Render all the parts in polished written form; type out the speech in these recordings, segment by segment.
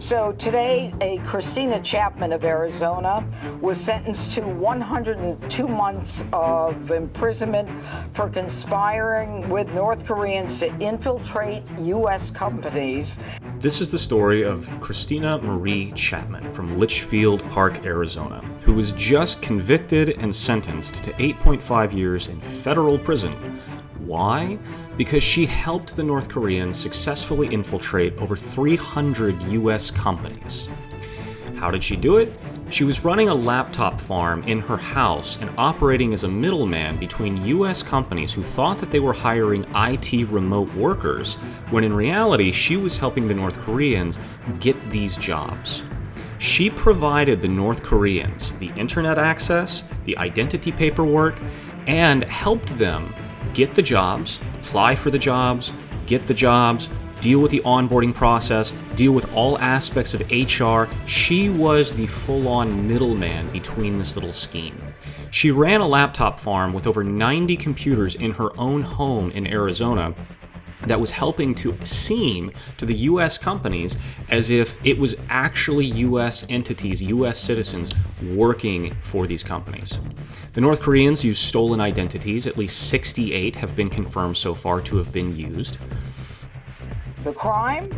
So today, a Christina Chapman of Arizona was sentenced to 102 months of imprisonment for conspiring with North Koreans to infiltrate U.S. companies. This is the story of Christina Marie Chapman from Litchfield Park, Arizona, who was just convicted and sentenced to 8.5 years in federal prison. Why? Because she helped the North Koreans successfully infiltrate over 300 U.S. companies. How did she do it? She was running a laptop farm in her house and operating as a middleman between U.S. companies who thought that they were hiring IT remote workers, when in reality she was helping the North Koreans get these jobs. She provided the North Koreans the internet access, the identity paperwork, and helped them get the jobs, apply for the jobs, get the jobs, deal with the onboarding process, deal with all aspects of HR. She was the full-on middleman between this little scheme. She ran a laptop farm with over 90 computers in her own home in Arizona that was helping to seem to the U.S. companies as if it was actually U.S. entities, U.S. citizens working for these companies. The North Koreans used stolen identities. At least 68 have been confirmed so far to have been used. The crime?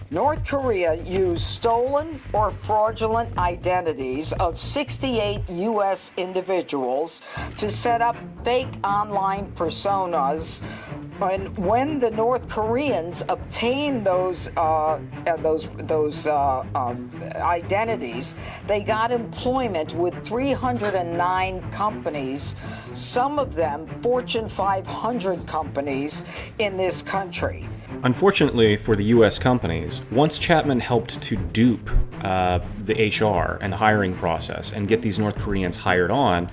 North Korea used stolen or fraudulent identities of 68 U.S. individuals to set up fake online personas. And when the North Koreans obtained those identities, they got employment with 309 companies, some of them Fortune 500 companies in this country. Unfortunately for the U.S. companies, once Chapman helped to dupe the HR and the hiring process and get these North Koreans hired on,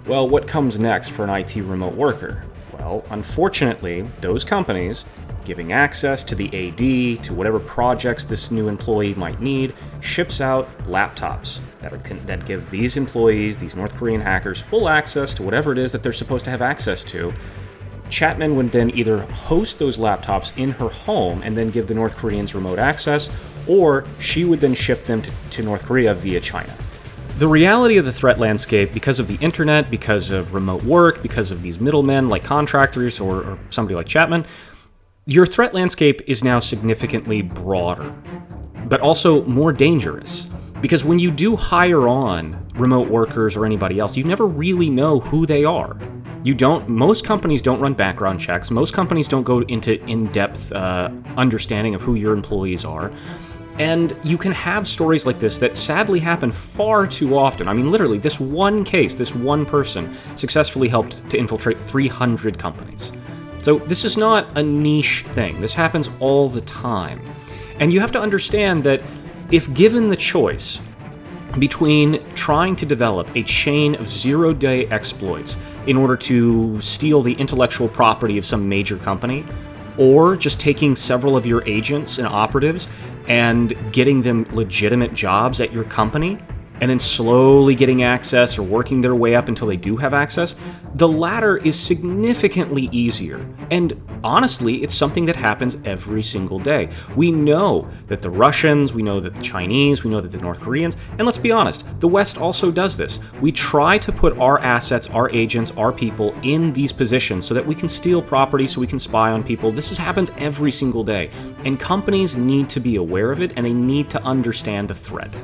well, what comes next for an IT remote worker? Well, unfortunately, those companies, giving access to the AD, to whatever projects this new employee might need, ships out laptops that give these employees, these North Korean hackers, full access to whatever it is that they're supposed to have access to. Chapman would then either host those laptops in her home and then give the North Koreans remote access, or she would then ship them to North Korea via China. The reality of the threat landscape, because of the internet, because of remote work, because of these middlemen like contractors or somebody like Chapman, your threat landscape is now significantly broader, but also more dangerous. Because when you do hire on remote workers or anybody else, you never really know who they are. Most companies don't run background checks. Most companies don't go into in-depth understanding of who your employees are. And you can have stories like this that sadly happen far too often. I mean, literally, this one case, this one person successfully helped to infiltrate 300 companies. So this is not a niche thing. This happens all the time. And you have to understand that if given the choice between trying to develop a chain of zero-day exploits in order to steal the intellectual property of some major company, or just taking several of your agents and operatives and getting them legitimate jobs at your company, and then slowly getting access or working their way up until they do have access, the latter is significantly easier. And honestly, it's something that happens every single day. We know that the Russians, we know that the Chinese, we know that the North Koreans, and let's be honest, the West also does this. We try to put our assets, our agents, our people in these positions so that we can steal property, so we can spy on people. This happens every single day. And companies need to be aware of it, and they need to understand the threat.